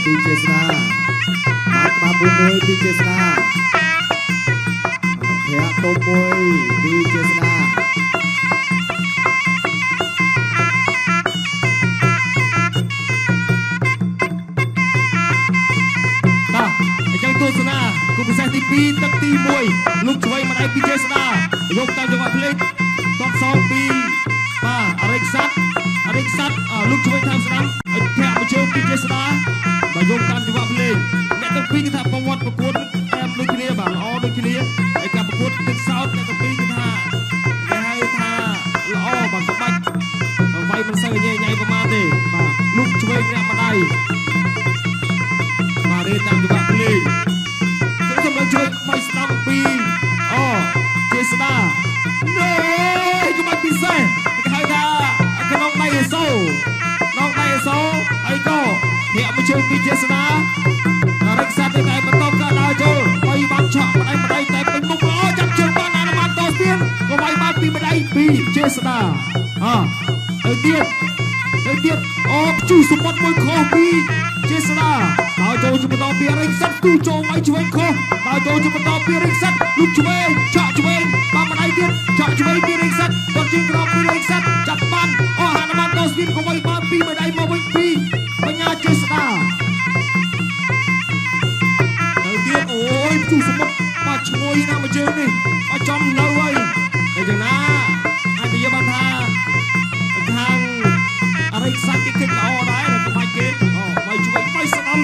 ពីជាស្នាបាត់មួយពីជាស្នាភ័ក្រតុំមួយពីជាស្នាទស្សនាគូពិសេសទី2ទឹកទី1លោកឆ្វេងម្ដាយពីជេស្ដាយកតាមចង្វាក់ភ្លេងតបសងពីបាទអរិកសាត់លោកឆ្វេងតាមស្ដាំឲ្យធាក់មកជើងពីជេស្ដាបាទយកតាមចង្វាក់ភ្លេងអ្នកទាំងពីរគឺថាប្រវត្តិប្រកួតតាមដូចគ្នាបាទល្អដូចគ្នាហើយការប្រកួតទឹកសោតអ្នកទាំងពីរគឺថាគេហៅថាល្អបាទសម្បត្តិវាយមិនសូវញ៉ៃប្រមាណទេបាទលោកឆ្វេងអ្នកម្ដាយបាទរៀនតាមចង្វាក់ភ្លេងជួយមកស្ដាំពីជាស្ដានេះគឺមកពិសេសគេហៅថាក្នុងដៃអេសូអីក៏ធាក់មកជើងពីជាស្ដារិកសាត់តែបន្តក៏ដើរចូលឲ្យបានឆក់ម្ដាយតែពេញមុខល្អចាប់ជើងបានអនុម័តតស្ពានក៏វាយបានពីម្ដាយពីជាស្ដាទៅទៀតព្យុះសមុទ្រមួយខុសពីជាស្ដាដើរចូលជាបន្តពីរិកសាត់ទូចូលមកឆ្វេងខុសដើរចូលជាបន្តពីរិកសាត់លុបឆ្វេងឆក់ឆ្វេងបានម្ដាយទៀតឆក់ឆ្វេងពីរិកសាត់គាត់ជើងក្រោមពីរិកសាត់ចាប់បានអនុម័តតស្ពានក៏វាយបានពីម្ដាយមកវិញពីបញ្ញាជាស្ដាទៅទៀតអូយព្យុះសមុទ្របាទឈ្ងុយណាមកជើងនេះបាទចំនៅហើយតែយ៉ាងណាអាចនិយាយបានថាខាងអរិកសាត់គេគិតល្អដែរតែក្បាច់គេវាយឆ្វេងវាយស្ដាំ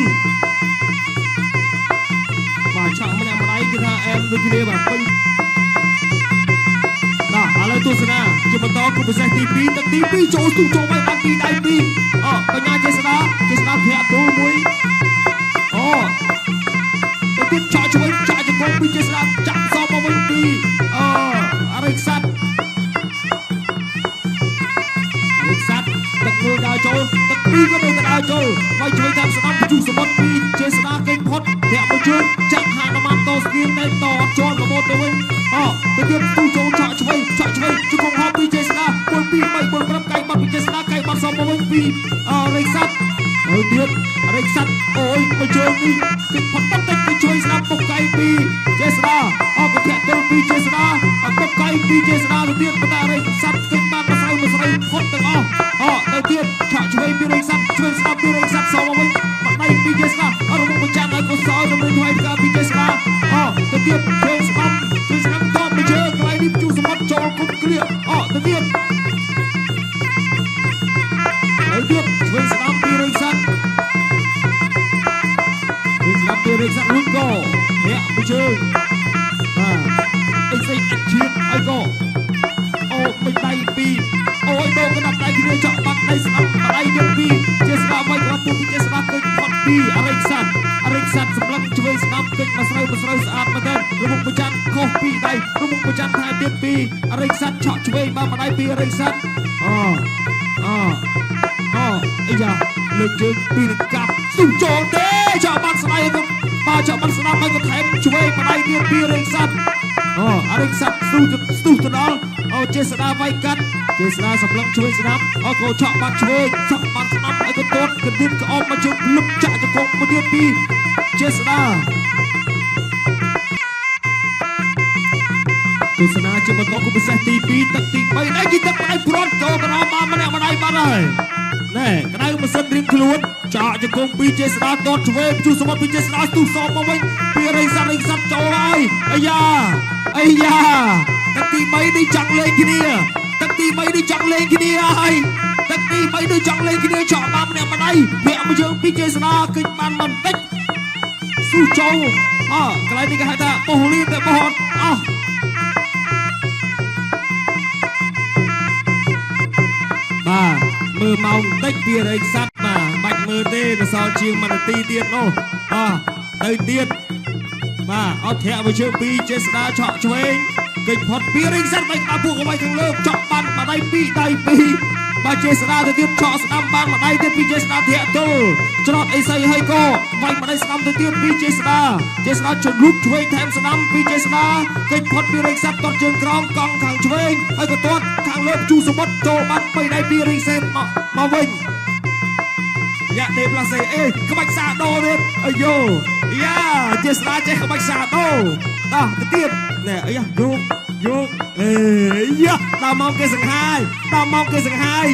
បាទឆក់ម្នាក់ម្ដាយគឺថាអែមដូចគ្នាបាទពេញបាទឥឡូវទស្សនាជាបន្តគូពិសេសទី2ទឹកទី2ចូលទូចូលមកបានពីដៃពីបញ្ញាជាស្ដាធាក់ទូមួយទៅទៀតឆក់ឆ្វេងចាក់ជង្គង់ពីជាស្ដាចាប់សមកវិញពីអរិកសាត់ទឹកមួយដើរចូលទឹកពីរក៏នៅតែដើរចូលវាយជួយតាមស្ដាំព្យុះសមុទ្រពីជាស្ដាគេងផុតធាក់មកជើងចាក់ហានម៉ាតតស្ទៀនតែតអត់ជាប់របូតទៅវិញទៅទៀតទូចូលឆក់ឆ្វេងជង្គង់ហោពីជាស្ដា1 2 3 4 5កាយបាត់ពីជាស្ដាកាយបាត់សមកវិញពីរិកសាត់ទៅទៀតរិកសាត់អូយមកជើងនេះគេផុតបន្តិចគេជួយស្ដាប់ពុកកាយពីជាស្ដាក៏ធាក់ទល់ពីជាស្ដាពុកកាយពីជាស្ដាទៅទៀតបន្តរិកសាត់គេបានមកស្រីផុតទាំងអស់ទៅទៀតឆក់ឆ្វេងពីរិកសាត់ឆ្វេងស្ដាប់ពីរិកសាត់សមកវិញម្ដាយពីជាស្ដារមុខប្រចាំឲ្យកុសលដើម្បីថ្វាយផ្កាពីជាស្ដាទៅទៀតឆ្វេងស្ដាប់តបទៅជើងកន្លែងនេះព្យុះសមុទ្រចូលគុំគ្រាទៅទៀតឆ្វេងស្ដាប់ពីរិកសាត់រួចក៏ធាក់ពីជើងអីស្អីអត់ឈៀតអីក៏មិនដៃពីអូយដូរកណ្ដាប់ដៃគ្នាចောက်បាត់ដៃស្ដាប់ដៃទៀតពីជាស្ដាប់វិញគាត់ពុះពីជាស្ដាប់គិតផុតពីអរិកសាត់សម្លឹងឆ្វេងស្ដាប់គិតមកស្រូវស្អាតមែនទេរមុខប្រចាំខុសពីដៃរមុខប្រចាំថែទៀតពីអរិកសាត់ឆក់ឆ្វេងបានម្ដាយពីអរិកសាត់អីយ៉ាលើកជើងពីនឹងកាប់សុំចូលទេចောက်បាត់ស្ដាយទៅបាទចောက်បាត់ស្ដាប់ហើយក៏ថែមឆ្វេងម្ដាយទៀតពីអរិកសាត់អរិកសាត់ស្ទុះទៅដល់ជាស្ដាវាយកាត់ជាស្ដាសម្លឹងឆ្វេងស្ដាប់ក៏ឆក់បាត់ឆ្វេងឆក់បាត់ស្ដាប់ឲ្យក៏ទាត់កណ្ដៀនក្អមមកជើងលឹបចាក់ជង្គង់មួយទៀតពីជាស្ដាទស្សនាជាបន្តគូពិសេសទី2ទឹកទី3ដៃទីទឹកម្ដាយព្រាត់ចូលកណ្ដោបានម្នាក់ម្ដាយបាត់ហើយណែក្ដៅម៉ាស៊ីនរៀងខ្លួនចាក់ជង្គង់ពីជាស្ដាទាត់ឆ្វេងជួសសមុទ្រពីជាស្ដាស្ទុះសោមមកវិញពីរិកសាត់ចូលហើយអាយ៉ាទឹកទី3នេះចង់លេងគ្នាហើយទឹកទី3នេះចង់លេងគ្នាចង់បានម្នាក់ម្ដាយភាក់មកយើងពីជាស្ដាគិតបានបន្តិចស៊ូចូលកន្លែងនេះគេហៅថាបោះលៀនតែបោះអស់បាទមើលម៉ោងបន្តិចពីរិកសាត់បាទបាច់មើលទេទៅសល់ជាង1នាទីទៀតនោះទៅទៀតបាទអត់ធាក់មកជើងពីជាស្ដាឆក់ឆ្វេងគេផុតពីរិកសាត់មិនដល់ពួកកុំឲ្យខាងលើចောက်បានម្ដាយពីដៃពី បាទជេស្ដាទៅទៀតឆក់ស្ដាំបានម្ដាយទៀតពីជេស្ដាធាក់ទល់ច្រត់អីសីហើយក៏វាយម្ដាយស្ដាំទៅទៀតពីជេស្ដាជលូកឆ្វេងថែមស្ដាំពីជេស្ដាគេចផុតពីរិចសាប់តត់ជើងក្រោមកង់ខាងឆ្វេងហើយក៏ទាត់ខាងលើជូសមុទ្រចូលបាត់បីដៃពីរិចសេនមកវិញយ៉ាទេផ្លាសេអេក្បាច់សាដោទៀតអាយ៉ូយ៉ាជេស្ដាចេះក្បាច់សាដោតោះទៅទៀតណែអីយកអេយ៉ាដល់មកគេសង្ហាយ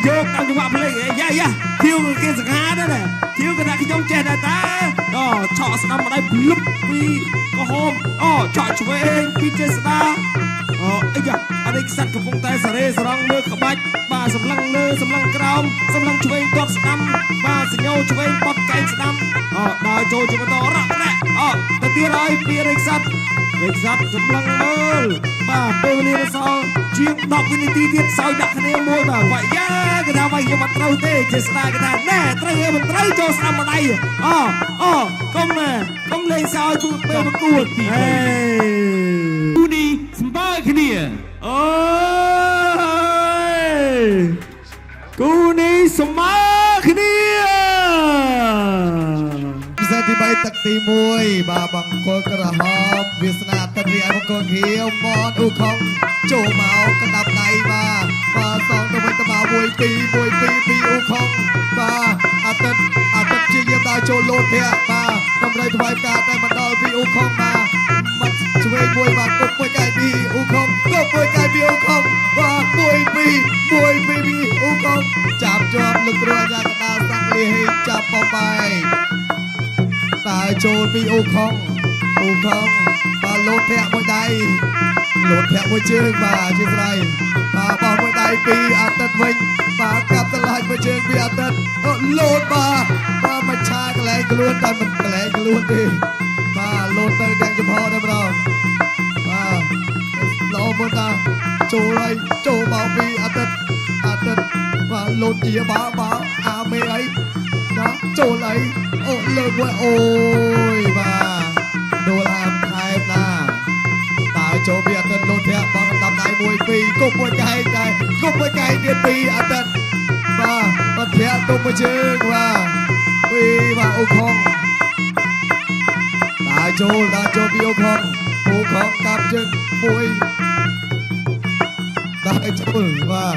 យកតាមចង្វាក់ភ្លេងយ៉ាធៀវគេសង្ហាដែរធៀវគេថាខ្ញុំចេះដែរតាឆក់ស្ដាំម្ដាយភ្លឹបពីក្រហមឆក់ឆ្វេងពីចេស្ដាអីយ៉ាអរិយខ្សាត់កំពុងតែសរេសរងលើក្បាច់បាទសម្លឹងលើសម្លឹងក្រោមសម្លឹងឆ្វេងទាត់ស្ដាំបាទសញ្ញោឆ្វេងបត់កែងស្ដាំដើរចូលជាបន្តរកណាទៅទៀតហើយពីអរិយខ្សាត់សម្លឹងមើលបាទពេលវេលារសល់ជាង10វិនាទីទៀតសោយដាក់គ្នាមួយបាទវាយយ៉ាគេថាវាយខ្ញុំអត់ត្រូវទេចេស្ដាគេថាណែត្រូវឯមិនត្រូវចូលស្ដាំម្ដាយកុំលេងសោយពេលប្រកួតហេគូនេះសម្បើគ្នាអូយគូនេះសម្បើគ្នាពិសេសទី3ទឹកទី1បាទបង្គោលក្រហមវាសនាទឹករីឯបង្គោលខៀវមនអ៊ូខុងចូលមកកណ្ដាប់ដៃបាទសងទៅវិញទៅមក1 2 ពីអ៊ូខុងបាទអាទិត្យជាយាមដើរចូលលោតធាក់បាទតម្រៃថ្វាយការតែមកដល់ពីអ៊ូខុងបាទមកឆ្វេងមួយបាទគប់មួយកែពីអ៊ូខុងគប់មួយកែពីអ៊ូខុងបាទ1 2ពីអ៊ូខុងចាប់ជាប់លោកគ្រូអាញាកដាលសាំងលីហេចាប់បបាយតាចូលពីអ៊ូខុងបាទលោតធាក់មួយដៃលោតធាក់មួយជើងបាទជាស្រ័យបាទបោះមួយដៃពីអាទិត្យវិញបាទកាប់តឡាច់មួយជើងពីអាទិត្យលោតបាទមិនឆាកន្លែងខ្លួនតែមិនកន្លែងខ្លួនទេបាទលោតទៅទាំងចំហតែម្ដងបាទលោមើលតាចូលមកពីអាទិត្យបាទលោតជាបាទអាមេអីណាចូលអីលើកមួយអូយបាទដូលអាមថែមណាតើចូលពីអាទិត្យលោតធាក់បងតាមដៃ1 2គប់មួយកែទៀតពីអាទិត្យបាទធាក់ទុំមួយជើងបាទពីបាទអ៊ូខុងតើចូលពីអ៊ូខុងកាប់ជើងមួយតើចូលបាទ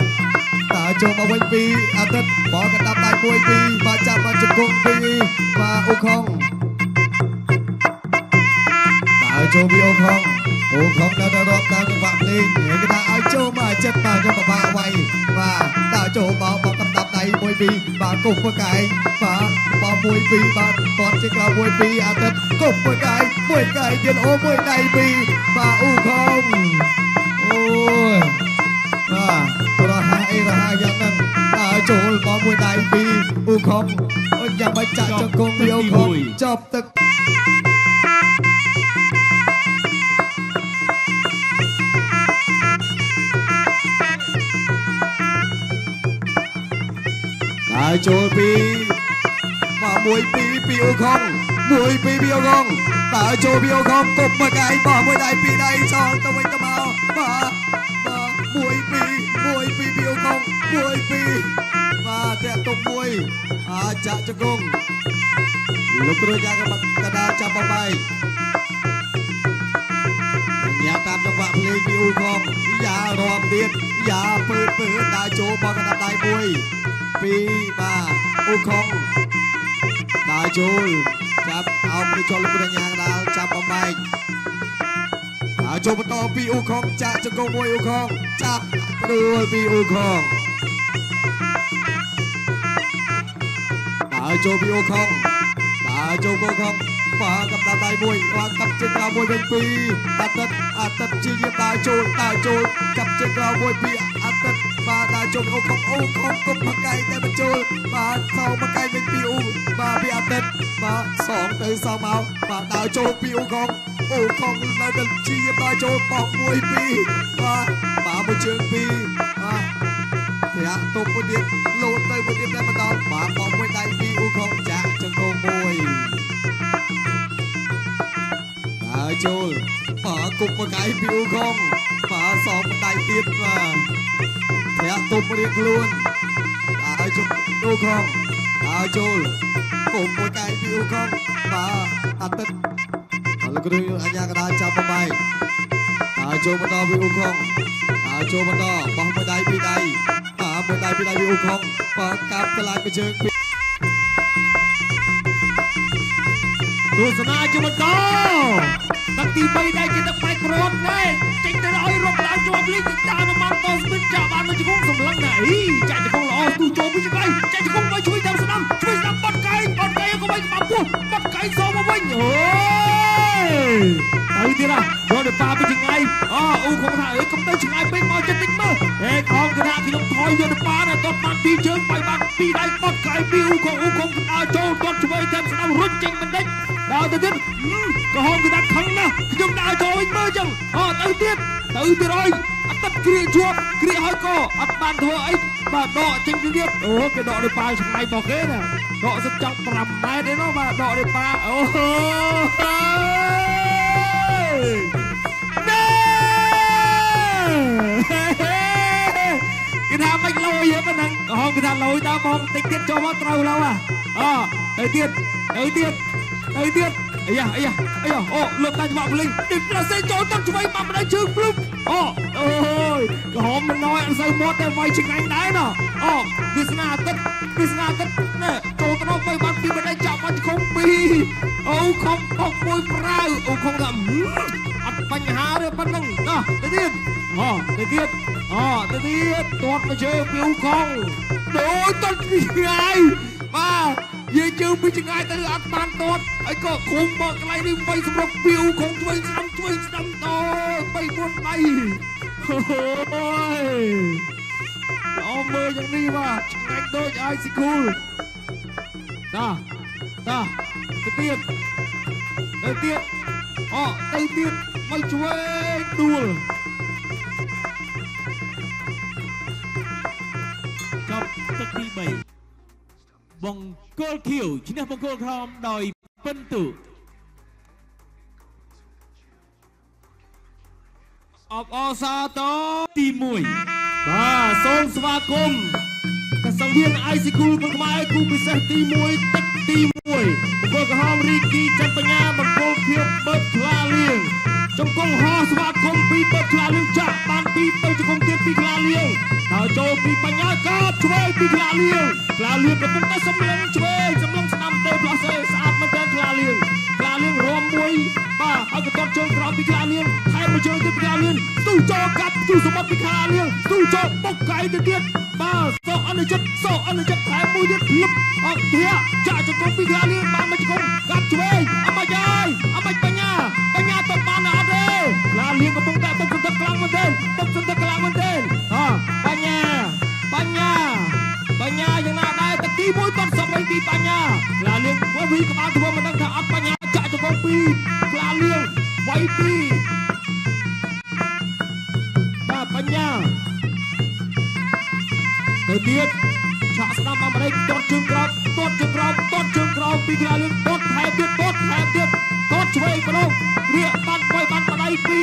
តើចូលមកវិញពីអាទិត្យបងកណ្ដាប់ដៃ1 2បាទចាប់មកជង្គង់ពីបាទអ៊ូខុងតើចូលពីអ៊ូខុងនៅតែរាប់តាមចង្វាក់ភ្លេងគេថាឲ្យចូលមកចិត្តបាទខ្ញុំពិបាកវាយបាទតើចូលមកបងកណ្ដាប់ដៃ1 2បាទគប់មួយកែបាទបោះ1 2បាទតន់ជាក្រោយ1 2អាទិត្យគប់មួយកែទៀតមួយដៃ2បាទអ៊ូខុងអូយបាទរហ័សយ៉ាងហ្នឹងតើចូលបោះមួយដៃពីអ៊ូខុងយ៉ាងបាច់ចាក់ចង្គង់ពីអ៊ូខុងចប់ទឹកចូលពីបាទ1 2ពីអ៊ូខុង1 2ពីអ៊ូខុងតើចូលពីអ៊ូខុងគប់មួយកែបោះមួយដៃពីដៃសងទៅវិញទៅមកបាទ1 2ពីអ៊ូខុង1 2បាទតាក់ទុកមួយចាក់ជង្គង់លោកគ្រូយ៉ាកដាលចាប់បបាយញ៉ាតាមចង្វាក់ភ្លេងពីអ៊ូខុងយ៉ារាប់ទៀតយ៉ាពើដើរចូលបោះកណ្ដាប់ដៃ1 2បាទអ៊ូខុងដើរចូលចាប់អោបទៅចូលលោកគ្រូយ៉ាកដាលចាប់បបាយចូលបន្តពីអ៊ូខុងចាក់ជង្គង់មួយអ៊ូខុងចាប់ព្រួលពីអ៊ូខុងដើរចូលពីអ៊ូខុងបាទកំដាប់ដៃមួយបាទកាប់ជើងក្រោយមួយវិញពីអាទិត្យជាយាមដើរចូលកាប់ជើងក្រោយមួយពីអាទិត្យបាទដើរចូលអ៊ូខុងគប់មកកែតែបញ្ចូលបាទសងមកកែវិញពីអ៊ូបាទពីអាទិត្យបាទសងទៅសងមកបាទដើរចូលពីអ៊ូខុងនៅតែជាយាមដើរចូលបោះ1 2បាទមួយជើងពីបាទធាក់ទុកមួយទៀតលោតទៅមួយទៀតតែមកដល់បាទបោះមួយដៃពីអ៊ូខុងចាក់ចង្គង់មួយដើរចូលបាទគប់មកកែពីអ៊ូខុងបាទសងដៃទៀតបាទធាក់ទុកមួយទៀតខ្លួន ជុំដូខងដល់ចូលកុំមួយកាយពីអូខងបាទអាទិត្យលោកគ្រូអញ្ញាកដាចាប់បបាយដល់ចូលបន្តពីអូខងដល់ចូលបន្តបោះមួយដៃពីដៃមួយដៃពីដៃពីអូខងបើកាប់ឆ្លាញ់ពីជើងទស្សនាជាបន្តតាំងទី3ដែរជាទឹកបែកគ្រាន់ដែរចេញទៅឲ្យរកដើរជាប់លេងតាមនៅបានតស្មិតចាប់បានមកជង្គង់សម្លឹងណាចាក់ជង្គង់ល្អទូចូលពីចង្រៃចាក់ជង្គង់មកជួយតាមស្ដាំបាត់កៃក៏បីក្បាលពោះបាត់កៃសមកវិញអូយទៅទៀតណាយកទៅប៉ាពីចង្រៃអូខងថាអើកុំទៅចង្រៃពេកមកចិត្តតិចមើលខំគណៈខ្ញុំថយយកទៅប៉ាដល់គាត់បានពីជើងបាយបានពីដៃបាត់កៃពីខងដើរចូលគាត់ជួយតាមស្ដាំរុញចេញបន្តិចដល់ទៅទៀតក៏ហងគឺថាខឹងណាស់ខ្ញុំដើរចូលវិញមើលចឹងទៅទៀតហើយអត់ទឹកគ្រាជាប់គ្រាហើយក៏អត់បានធ្វើអីបាទដកចេញទៅទៀតគេដកដោយប៉ាឆ្ងាយរបស់គេណាដកសិតចង់5ម៉ែត្រទេនោះបាទដកដោយប៉ាណែគេថាមិនលយទេប៉ុណ្ណឹងហងគេថាលយតើបងតិចទៀតចូលមកត្រូវឡូវទៅទៀតអាយ៉ាលើកតាច្បាប់លេងទីផ្លាសេចូលទៅឆ្វេងបាត់ម្ដាយជើងភ្លុំអូយក្រហមមិនnóiអត់សូវមាត់តែវាយឆ្ងាញ់ដែរណវាស្នាអាទិត្យណែចូលទៅទៅបានពីម្ដាយចាប់មកជង្គង់ពីខំបោកមួយប្រាវខំថាអត់បញ្ហាទេប៉ុណ្ណឹងទៅទៀតទាត់មកជើងពីខំដូចតពីថ្ងៃបាទយាយជើងពីចង្អាយទៅអត់បានទាត់ហើយក៏ឃុំមកកន្លែងនេះបីសម្រុកពីវខំជួយស្ដាំទៅ3-4ដៃអូយមើលយ៉ាងនេះបាទឆ្ងាញ់ដូចអាយស៊ីគូលទៅទៀតមកជួយដួលចាប់ទឹកទី3បង្គោលខៀវឈ្នះបង្គោលក្រហមដោយពិន្ទុអបអសាទរទី1បាទសូមស្វាគមន៍កសង្វៀន IC Cool គុណខ្មែរគូពិសេសទី1ទឹកទី1បង្គោលក្រហមរីគីច័ន្ទបញ្ញាបង្គោលខៀវបឺតខ្លាលៀងចំគង់ហោស្វាគមន៍ពីបឺតខ្លាលៀងចាក់បានពីទៅជង្គង់ទៀតពីខ្លាលៀងដល់ចូលពីបញ្ញាក៏ឆ្វេងពីខ្លាលៀងកំពុងតែសម្លឹងឆ្វេងសម្លឹងស្ដាំទៅផ្លោះសេស្អាតមែនទែនខ្លាលៀងរំមួយបាទហើយក៏តត់ជើងក្រោមពីខ្លាលៀងថែមមួយជើងទៀតពីខ្លាលៀងស្ទុះចូលកាប់ទូសមុទ្រពីខ្លាលៀងស្ទុះចូលបុកកៃទៅទៀតបាទសោអនុជិតថែមមួយទៀតលឹបអត់ធាចាក់ជង្គង់ពីខ្លាលៀងបានមកជង្គង់កាប់ឆ្វេងអមិនបញ្ញាតត់បានអត់ទេខ្លាលៀងកំពុងតែបុកសន្តិខ្លាំងមែនទែនបញ្ញាយ៉ាងណាដែរតែទី1តត់សក់វិញពីបញ្ញាខ្លាលៀងវាក្បាលធ្វើមិនដឹងថាអត់បញ្ញាចាក់ជង្គង់ពីខ្លាលៀងវាយពីបាទបញ្ញាទៅទៀតឆក់ស្ដាំអាមេរិកទាត់ជើងក្រោមពីខ្លាលៀងទាត់ថែមទៀតទាត់ឆ្វេងម្ដងរៀកបានបដៃពី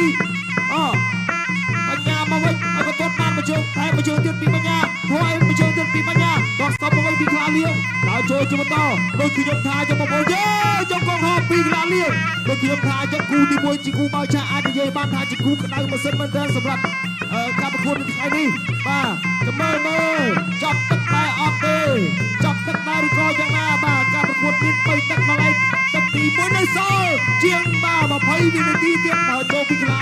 បញ្ញាមកវិញហើយក៏ទាត់បានមួយជើងថែមមួយជើងទៀតពីបញ្ញាហើយមួយជើងទៀតពីបញ្ញាគាត់ស្ទប់មកវិញពីខ្លាលៀងដល់ចូលជាបន្តដូចខ្ញុំថាចំបងប្អូនចំកងហោពីខ្លាលៀងដូចខ្ញុំថាចំគូទី1ជាគូបើចាអាចនិយាយបានថាជាគូក្តៅម៉ាស៊ីនមែនទែនសម្រាប់ការប្រកួតនៅថ្ងៃនេះបាទចាំមើលចាប់ទឹកដែរអត់ទេចាប់ទឹកដែរឬក៏យ៉ាងណាបាទការប្រកួតមាន3ទឹកមកឯងទឹកទី1នៅសល់ជាងបាទ20វិនាទីទៀតដល់ចូលពីខ្លា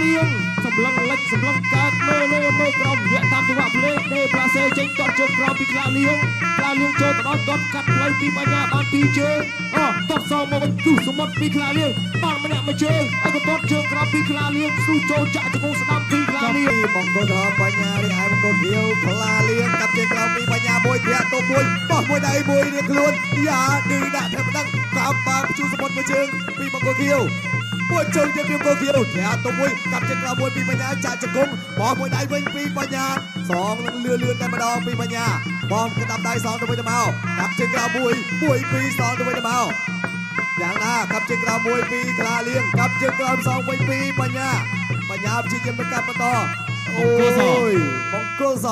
លៀងសម្លឹងលិចសម្លឹងកើតមើលក្រោមរយៈតាមចង្វាក់ភ្លេងដេផ្លាសេចេញទាត់ជើងក្រោមពីខ្លាលៀងចូលទៅដល់ទាត់កាត់ផ្លូវពីបញ្ញាបាន2ជើងទាត់សងមកវិញទូសមុទ្រពីខ្លាលៀងបានម្នាក់មួយជើងហើយក៏ទាត់ជើងក្រោមពីខ្លាលៀងស៊ូចូលចាក់ជង្គង់ស្ដាំពីខ្លាលៀងបង្គោលក្រហមបញ្ញារីឯបង្គោលខៀវខ្លាលៀងកាប់ជើងក្រោមពីបញ្ញាមួយធាក់ទប់មួយបោះមួយដៃមួយរៀងខ្លួនយ៉ាឌឺដាក់តែម្ដងក្រោមបានជួសមុទ្រមួយជើងពីបង្គោលខៀវមួយជើងទៀតពីបង្គោលខៀវធាក់ទប់មួយកាប់ជើងក្រោមមួយពីបញ្ញាចាក់ជង្គង់បោះមួយដៃវិញពីបញ្ញាសងលឿនតែម្ដងពីបញ្ញាបោះក្តាប់ដៃសងទៅវិញទៅមកកាប់ជើងក្រោមមួយពីរសងទៅវិញទៅមកយ៉ាងណាកាប់ជើងក្រោមមួយពីខ្លាលៀងកាប់ជើងក្រោមសងវិញពីបញ្ញាព្យាយាមទៅកាប់បន្តអូយបង្គោលស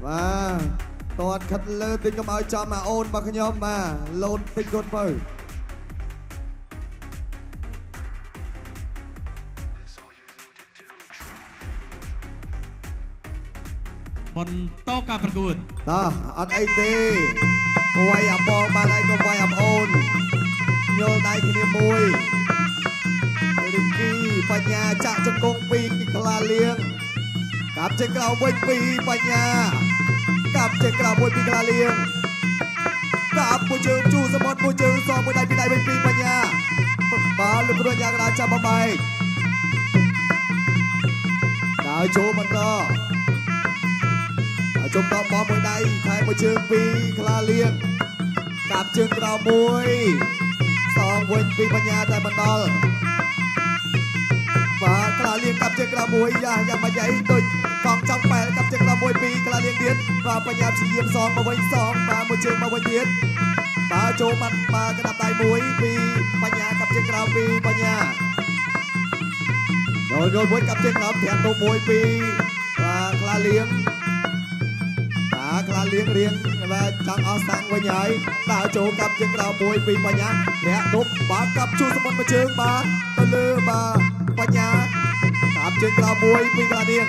បាទតតខិតលើទិញកុំឲ្យចំមកអូនរបស់ខ្ញុំបាទលោនទិញគាត់ទៅបន្តការប្រកួតតោះអត់អីទេវាយអាបងបានអីក៏វាយអាអូនញល់ដៃគ្នាមួយរីគីបញ្ញាចាក់ចង្គង់ពីក្លាលៀងកាប់ចេញក្រៅវិញពីបញ្ញាកាប់ចេញក្រៅមួយពីក្លាលៀងកាប់មួយជើងជូសមុទ្រមួយជើងសងមួយដៃពីដៃវិញពីបញ្ញាបាល់លោកគ្រូយ៉ាងណាចាប់បំបែកដើរចូលបន្តជុំតបមួយដៃថែមួយជើងពីក្លាលៀងកាប់ជើងក្រៅមួយសងវិញពីបញ្ញាតែមិនដល់បាទក្លាលៀងកាប់ជើងក្រៅមួយយ៉ាងមកយាយដូចកងចង់បែលកាប់ជើងក្រៅមួយពីក្លាលៀងទៀតបាទបញ្ញាព្យាយាមសងមកវិញសងបាទមួយជើងមកវិញទៀតបាទចូលបាត់បាទក្តាប់ដៃមួយពីបញ្ញាកាប់ជើងក្រៅពីបញ្ញាយល់មួយកាប់ជើងក្រៅធានទៅមួយពីបាទក្លាលៀងក្លាលៀងរៀងបាទចង់អស់សាំងវិញហើយដើរចូលកាប់ជើងក្រៅមួយពីបញ្ញាអ្នកដប់បាទកាប់ជួសមុទ្រមួយជើងបាទទៅលើបាទបញ្ញាកាប់ជើងក្រៅមួយពីក្លាលៀង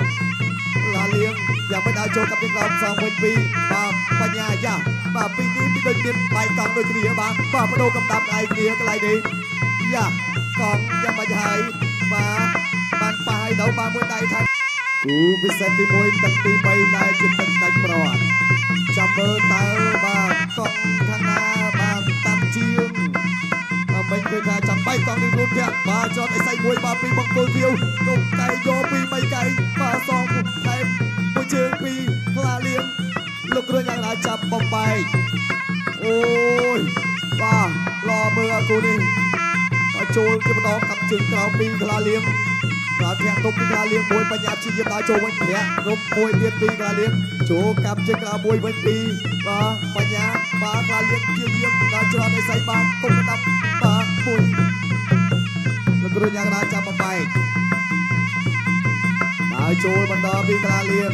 យ៉ាងមិនដើរចូលកាប់ជើងក្រៅសងវិញពីបាទបញ្ញាយ៉ាបាទពីនេះពីដូចមានបាយកង់ដូចគ្នាបាទបដូរកំដាប់ដៃគ្នាកន្លែងនេះយ៉ាកង់យ៉ាងមិនហើយបាទបានប៉ាយទៅបាទមួយដៃថែមគូពិសេសទី1ទឹកទី3ដែលជាទឹកដាច់ប្រអត់ចាំមើលតើបាទកង់ខាងណាបាទតាត់ជាងមិនឃើញថាចាំបែកកង់នេះរួចទៀតបាទចតអីសៃមួយបាទពីបង្គោលធាវទុកកែយកពី3កែបាទសងថែមមួយជើងពីក្លាលៀងលោកគ្រូយ៉ាងណាចាប់បំបែកអូយបាទឡមើលគូនេះចូលជាម្ដងកាប់ជើងក្រៅពីក្លាលៀងបាទធាក់ទុំពីក្លាលៀងមួយបញ្ញាព្យាយាមដើរចូលវិញធាក់ទុំមួយទៀតពីក្លាលៀងចូលកាប់ជើងក្រៅមួយវិញពីបាទបញ្ញាបាទក្លាលៀងព្យាយាមដើរច្រត់ឲ្យសៃបាទទុំដាប់បាទមួយលោកគ្រូយ៉ាងណាចាប់បំបែកដើរចូលបន្តពីក្លាលៀង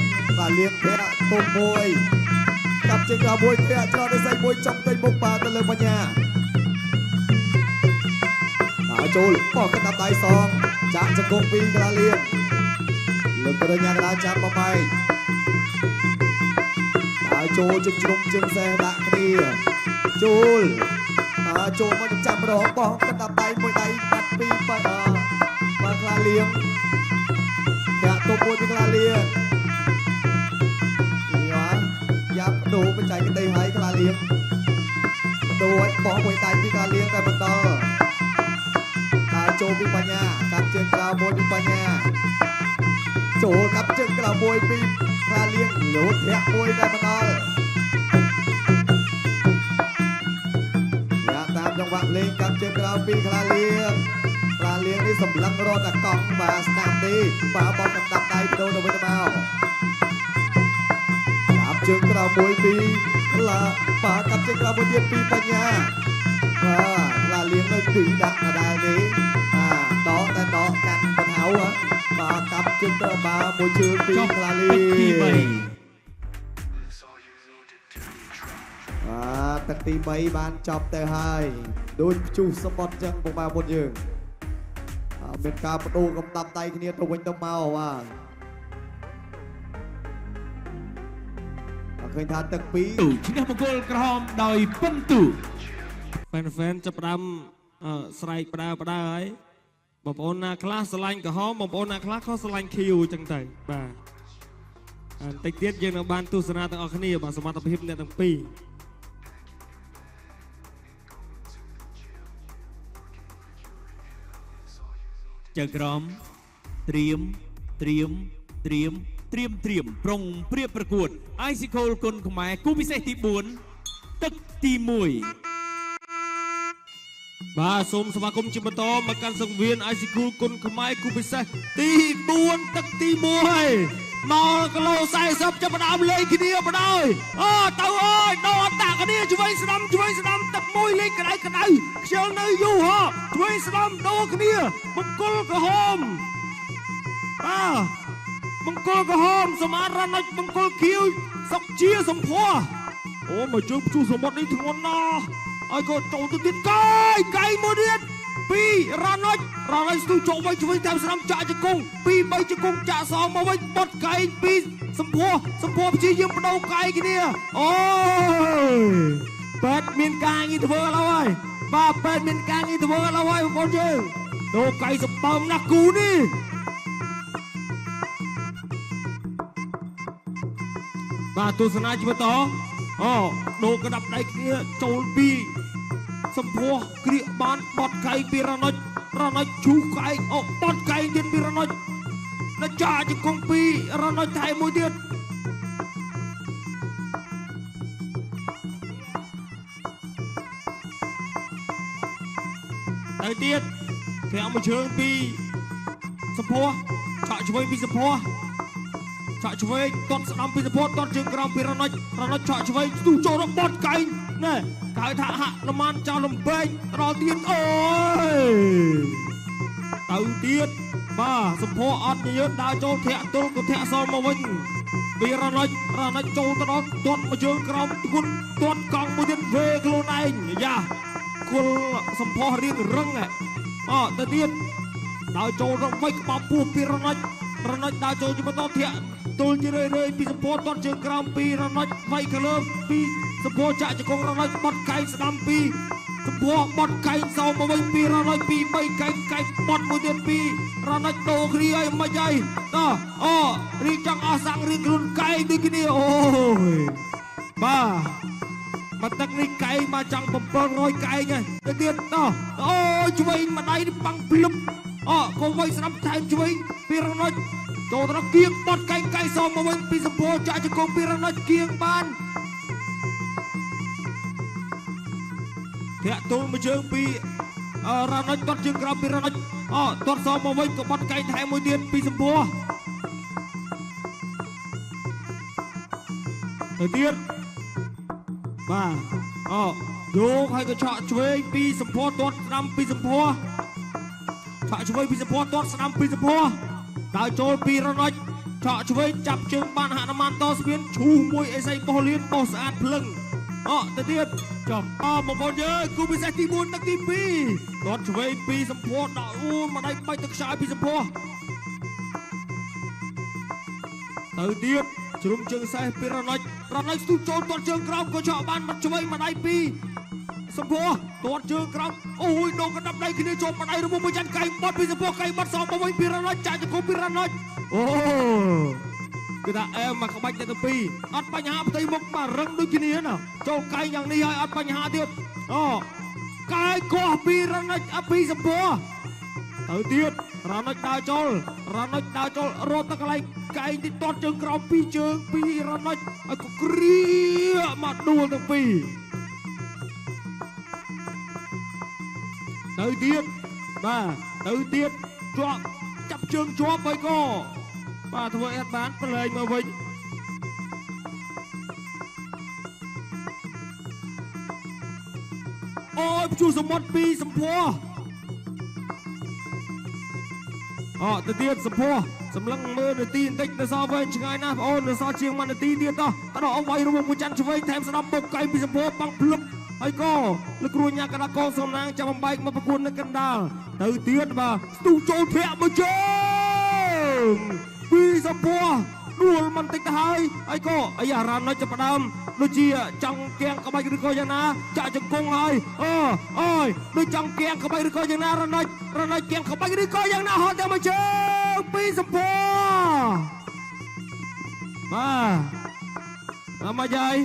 ធាក់ទុំមួយកាប់ជើងក្រៅមួយធាក់ច្រត់ឲ្យសៃមួយចំទៅមុខបាទទៅលើបញ្ញាចូលបោះកណ្ដាប់ដៃសងចាក់ចង្គង់ពីក្លាលៀងលោកគ្រូយ៉ាងណាចាប់បំបែកដើរចូលជិះជ្រុំជើងសេះដាក់គ្នាចូលចូលមកចាប់រងបោះកណ្ដាប់ដៃមួយដៃបាត់ពីបាទក្លាលៀងចាក់ទុំមួយពីក្លាលៀងយ៉ាប់ដូរបច្ចេកទេសឲ្យក្លាលៀងដូរឲ្យបោះមួយដៃពីក្លាលៀងតែបន្តចូលពីបញ្ញាកាប់ជើងក្រៅមួយពីបញ្ញាចូលកាប់ជើងក្រៅមួយពីក្លាលៀងលោតធាក់មួយតែបណ្ដាលយ៉ាតាមចង្វាក់លេងកាប់ជើងក្រៅពីក្លាលៀងនេះសម្លឹងរត់តែកង់បាទស្ដាប់ទេបាទបោះកណ្ដាប់ដៃដូរទៅវិញទៅមកកាប់ជើងក្រៅមួយពីក្លាបាទកាប់ជើងក្រៅមួយទៀតពីបញ្ញាបាទក្លាលៀងនៅទីដាក់ដដែលនេះដកកាន់បន្ថៅបាទកាប់ជើងទៅបាទមួយជើងពីក្លាលីទឹកទី3បានចប់ទៅហើយដូចព្យុះសមុទ្រចឹងពុកម៉ែពុតយើងមានការបដូរកំដាប់ដៃគ្នាទៅវិញទៅមកបាទឃើញថាទឹក2ឈ្នះមង្គលក្រហមដោយពិនទូហ្វេនចាប់ផ្ដើមស្រែកផ្ដើហើយបងប្អូនណាខ្លះស្រឡាញ់ក្រហមបងប្អូនណាខ្លះក៏ស្រឡាញ់ខៀវអញ្ចឹងទៅបាទបន្តិចទៀតយើងនឹងបានទស្សនាទាំងអស់គ្នាបាទសមត្ថភាពអ្នកទាំងពីរចៅក្រមត្រៀមប្រុងព្រៀបប្រកួត Icicle គុណខ្មែរគូពិសេសទី4ទឹកទី1បាទសូមស្វាគមន៍ជាបន្តមកកាន់សង្វៀន Icicle គុណខ្មែរគូពិសេសទី4ទឹកទី1មកគីឡូ40ចាប់ផ្ដើមលេងគ្នាបដ ơi ទៅអើយដោតតាគ្នាជួយស្ដាំទឹកមួយលេងក្តៅខ្ជិលនៅយូរជួយស្ដាំដោគ្នាមង្គលក្រហមមង្គ ង្គលក្រហមសមារណិចបង្គលខៀវសុកជាសំភ័រអូមកជើងជួសមុទ្រនេះធ្ងន់ណាស់ហើយក៏ចូលទៅទៀតកាយមួយទៀតពីរណិចស្ទុះចូលវិញឆ្វេងតាមស្រាំចាក់ជង្គង់ពី3ជង្គង់ចាក់សងមកវិញបត់កាយពីសំភ័រព្យាយាមបដូរកាយគ្នាអូយពេទ្យមានការងារធ្វើឥឡូវហើយបាទពេទ្យមានការងារធ្វើឥឡូវហើយបងប្អូនយើងដូរកាយសម្បើមណាស់គូនេះបាទទស្សនាជីវិតអូដូរកដាប់ដៃគ្នាចូលពីសម្ពោះគ្រាកបានបត់កៃពីរណិចឈូកៃអូបត់កៃទៀតពីរណិចណាចាជង្គង់ពីរណិចថែមួយទៀតទៅទៀតធាក់មួយជើងពីសម្ពោះឆក់ឆ្វេងពីសម្ពោះឆក់ឆ្វេងទាត់ស្ដាំពីសម្ពោះទាត់ជើងក្រោមពីរណិចឆក់ឆ្វេងស្ទុះចូលដល់បត់កៃណែកៅថាហាក់ល្មមចោលលំពេងដល់ទៀតអូយទៅទៀតបាទសម្ពោះអត់ញើសដើរចូលធាក់ទល់ក៏ធាក់សល់មកវិញពីរណិចចូលទៅដល់ទាត់មកជើងក្រោមគុណទាត់កង់មួយទៀតវេខ្លួនឯងយ៉ាគុលសម្ពោះរៀងរឹងអូទៅទៀតដើរចូលរកវិញក្បោបពោះពីរណិចដើរចូលជាបន្តធាក់ទល់ជារឿយពីសម្ពោះទាត់ជើងក្រោមពីរណិចវៃកលើពីសម្ពោះចាក់ជង្គង់រណិចបត់កៃស្ដាំពីសម្ពោះបត់កៃសោមកវិញពីរណិចពី3កៃបត់មួយទៀតពីរណិចដូរគ្នាឲ្យមិនអីតោះអូរីចង់អស់សាំងរៀងខ្លួនកៃដូចគ្នាអូយបាទមកទឹកនេះកៃមកចង់700កៃហ្នឹងទៅទៀតតោះអូឆ្វេងម្ដាយនេះប៉ាំងភ្លឹបអូកុំវៃស្ដាំថែមឆ្វេងពីរណិចចូលទៅគៀងបត់កៃសោមកវិញពីសម្ពោះចាក់ជង្គង់ពីរណិចគៀងបានធាក់ទល់មួយជើងពីរណិចទាត់ជើងក្រោមពីរណិចអូទាត់សងមកវិញក៏បត់កែងថែមមួយទៀតពីសម្ពោះទៅទៀតបាទអូយកហើយក៏ឆក់ឆ្វេងពីសម្ពោះទាត់ស្ដាំពីសម្ពោះឆក់ឆ្វេងពីសម្ពោះទាត់ស្ដាំពីសម្ពោះដើរចូលពីរណិចឆក់ឆ្វេងចាប់ជើងបានហនុមានតស្ពានឈូសមួយអេសីបោះលៀនបោះស្អាតភ្លឹងអូទៅទៀតចុះបងប្អូនយើងគូពិសេសទី4ទឹកទី2ទាត់ឆ្វេងពីសម្ពោះដាក់ម្ដាយបាច់ទឹកខ្សោយពីសម្ពោះទៅទៀតជ្រុំជើងសេះពីរណិចស្ទុះចូលទាត់ជើងក្រោមក៏ឆក់បានមកឆ្វេងម្ដាយពីសម្ពោះទាត់ជើងក្រោមអូយដូរកណ្ដាប់ដៃគ្នាចូលម្ដាយរបស់មួយចាន់កៃបត់ពីសម្ពោះកៃបត់សងមកវិញពីរណិចចាក់ជង្គង់ពីរណិចអូគឺថាអែមកក្បាច់ទៅ2អត់បញ្ហាផ្ទៃមុខមករឹងដូចគ្នាណាចូលកែងយ៉ាងនេះហើយអត់បញ្ហាទៀតអូកែកោះពីរណិចពីសម្ពោះទៅទៀតរណិចដើរចូលរត់ទៅកន្លែងកែងទីទាត់ជើងក្រោមពីជើងពីរណិចឲ្យក៏គ្រាមកដួលទាំងពីរទៅទៀតបាទទៅទៀតជាប់ចាប់ជើងជាប់ហើយក៏បាទធ្វើអត់បានប្រឡែងមកវិញអូយជួសមុទ្រពីសម្ពោះអូទៅទៀតសម្ពោះសម្លឹងមើលនាទីបន្តិចនៅសល់វិញឆ្ងាយណាស់បងអូននៅសល់ជាង1នាទីទៀតតោះដល់អង្វៃរួមមួយចាន់ឆ្វេងថែមស្ដាប់បុកកៃពីសម្ពោះបាំងភ្លឹបហើយក៏លោកគ្រូញ៉ាកណ្ដាលកងសំណាងចាំបំបែកមកប្រគួតនៅកណ្ដាលទៅទៀតបាទស្ទុះចូលធាក់មួយជើងពីសម្ពោះដួលមិនតិចទៅហើយក៏អារ៉ាណិចចាប់ផ្ដើមដូចជាចង់កៀងក្បាច់ឬក៏យ៉ាងណាចាក់ជង្គង់ហើយអូយដូចចង់កៀងក្បាច់ឬក៏យ៉ាងណារណិចកៀងក្បាច់ឬក៏យ៉ាងណាហត់តែមួយជើងពីសម្ពោះបាទមកយាយ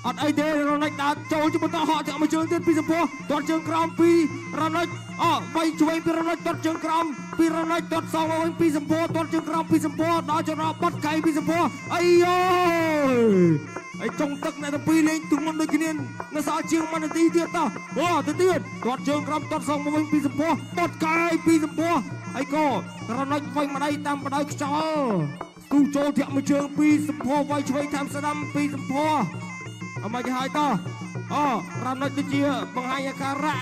អត់អីទេរណិចដើរចូលជាបន្តហក់ចាក់មួយជើងទៀតពីសម្ពោះទាត់ជើងក្រោមពីរណិចវៃឆ្វេងពីរណិចទាត់ជើងក្រោមពីរណិចទាត់សងមកវិញពីសម្ពោះទាត់ជើងក្រោមពីសម្ពោះដល់ចរបត់កៃពីសម្ពោះអីយោហើយចុងទឹកអ្នកទាំងពីរលេងទម្ងន់ដូចគ្នានៅសល់ជាង1នាទីទៀតតោះអូទៅទៀតទាត់ជើងក្រោមទាត់សងមកវិញពីសម្ពោះទាត់កៃពីសម្ពោះហើយក៏រណិចវៃម្ដាយតាមបដៅខ្យល់ស្ទុះចូលធាក់មួយជើងពីសម្ពោះវៃឆ្វេងតាមស្ដាំពីសម្ពោះអមឲ្យហើយតោះរណិចដូចជាបង្ហាញអាការៈ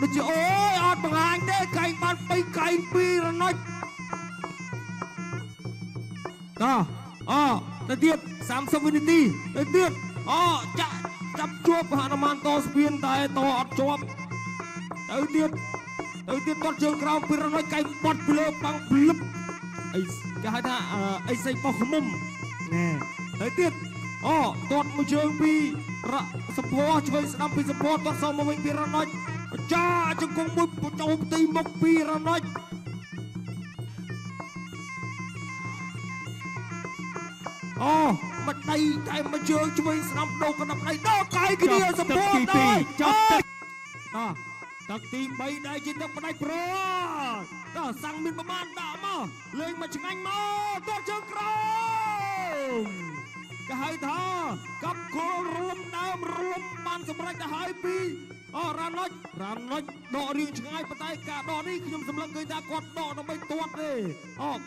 ដូចជាអូយអត់បង្ហាញទេកែងបាន3កែង2រណិច ទៅទៀត30វិនាទីទៅទៀតចាប់ជាប់ហនុមានតស្ពានតែតអត់ជាប់ទៅទៀតទាត់ជើងក្រោមពីរណុចកៃបត់ពីលើបាំងភ្លឹបអីគេហៅថាអីសៃបោះខ្មុំណែទៅទៀតទាត់មួយជើងពីសម្ពោឆ្វេងស្ដាំពីសម្ពោទាត់សងមកវិញពីរណុចចាជង្គង់មួយចូលផ្ទៃមុខពីរណុចមកដៃតែមកជើងឆ្វេងស្ដាំដោកណ្ដាប់ដៃដល់កាយគ្នាសម្ពោដល់ចាប់ទឹកទី3ដែលជាទឹកបដៃប្រសាំងមានប្រមាណដាក់មកលេងមកឆ្ងាញ់មកទាត់ជើងក្រោមគេហៅថាកាប់គល់រួមដើមរួមបានសម្រេចទៅហើយពីរ៉ាណុចដករៀងឆ្ងាយប៉ុន្តែការដកនេះខ្ញុំសម្លឹងឃើញថាគាត់ដកដើម្បីទាត់ទេ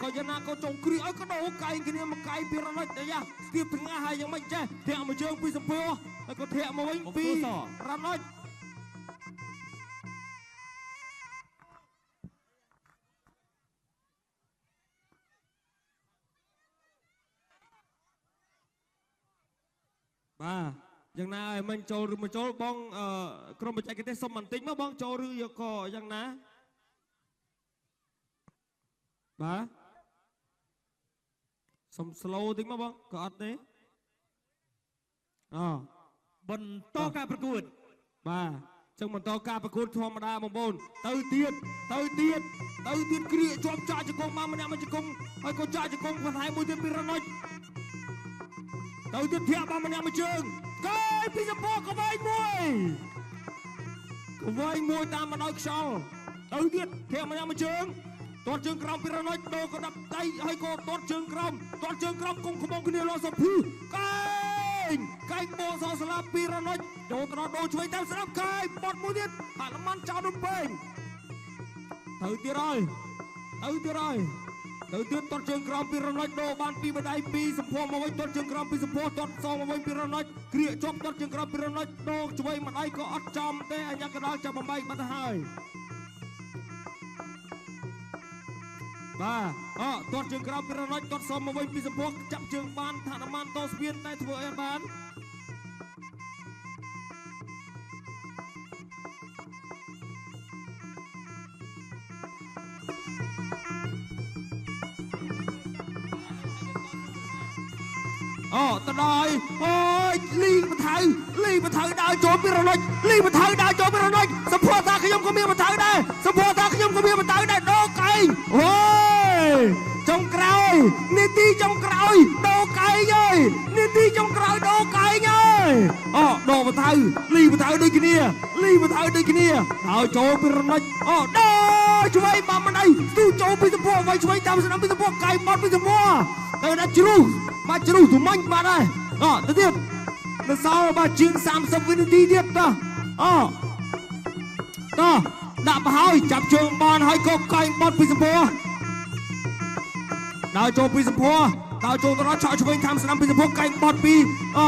ក៏យ៉ាងណាក៏ចុងគ្រាឲ្យក៏ដោកែងគ្នាមកកែងពីរ៉ាណុចតែយ៉ាស្ទាបថ្ងាសហើយយ៉ាងម៉េចចេះធាក់មកជើងពីសម្ពោហើយក៏ធាក់មកវិញពីរ៉ាណុចយ៉ាងណាឲ្យមិនចូលឬមិនចូលបងក្រុមបច្ចេកទេសសុំបន្តិចមកបងចូលឬយកក៏យ៉ាងណាសុំ slow តិចមកបងក៏អត់ទេបន្តការប្រកួតចឹងបន្តការប្រកួតធម្មតាបងប្អូនទៅទៀតគ្រាជាប់ចាក់ជង្គង់មកម្នាក់មកជង្គង់ហើយក៏ចាក់ជង្គង់បន្ថែមមួយទៀតពីរណុចទៅទៀតធាក់បានម្នាក់មួយជើងកែពីសម្ពោកវាយមួយតាមបណ្ដោយខ្យល់ទៅទៀតធាក់ម្នាក់មួយជើងទាត់ជើងក្រោមពីរណុចដោកណ្ដាប់ដៃហើយក៏ទាត់ជើងក្រោមគុំខ្មងគ្នាលោសុភីកែងបោសស្លាប់ពីរណុចចូលទៅដល់ដូរឆ្វេងតាមស្ដាប់កែបត់មួយទៀតហនុមានចោលរំពេងទៅទៀតហើយទៅទៀតទាត់ជើងក្រោមពីរណុចដោបានពីបដៃពីសម្ពោមកវិញទាត់ជើងក្រោមពីសម្ពោទាត់សងមកវិញពីរណុចគ្រាជាប់ទាត់ជើងក្រោមពីរណុចដោឆ្វេងម្ដាយក៏អត់ចំទេអញ្ញាកដាលចាប់បំបែកបាត់ទៅហើយទាត់ជើងក្រោមពីរណុចទាត់សងមកវិញពីសម្ពោចាប់ជើងបានហនុមានតស្ពានតែធ្វើអីបានទៅដល់លីបថៅដើរចូលពីរណុចសម្ពោថាខ្ញុំក៏មានបថៅដែរដោកែងចុងក្រោយនីតិចុងក្រោយដោកែងហើយដោបថៅលីបថៅដូចគ្នាហើយចូលពីរណុចដោឆ្វេងបានម្ដាយស្ទូចូលពីសម្ពោវាយឆ្វេងតាមស្ដាំពីសម្ពោកែងបត់ពីសម្ពោទៅដាក់ជ្រុះទូមាញ់បាត់ហើយទៅទៀតនៅសល់បាទជាង30វិនាទីទៀតតដាក់ប្រហើយចាប់ជើងបានហើយក៏កែងបត់ពីសម្ពោដើរចូលពីសម្ពោដើរចូលទៅដល់ឆក់ឆ្វេងតាមស្ដាំពីសម្ពោកែងបត់ពី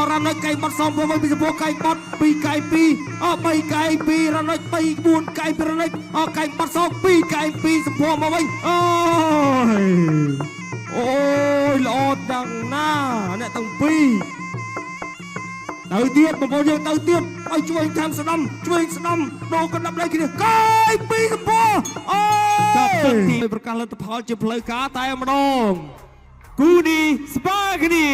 រ៉ាណុចកែងបត់សំវិញពីសម្ពោកែងបត់2កែង2 3កែង2រ៉ាណុច3 4កែងពីរណុចកែងបត់សំ2កែង2សម្ពោមកវិញអូយល្អទាំងណាអ្នកទាំងពីរទៅទៀតបងប្អូនយើងទៅទៀតឲ្យជួយតាមស្ដាំដោកណ្ដាប់ដៃគ្នាកែងពីសម្ពោចាប់ទឹកទីប្រកាសលទ្ធផលជាផ្លូវការតែម្ដងគូនេះស្មើគ្នា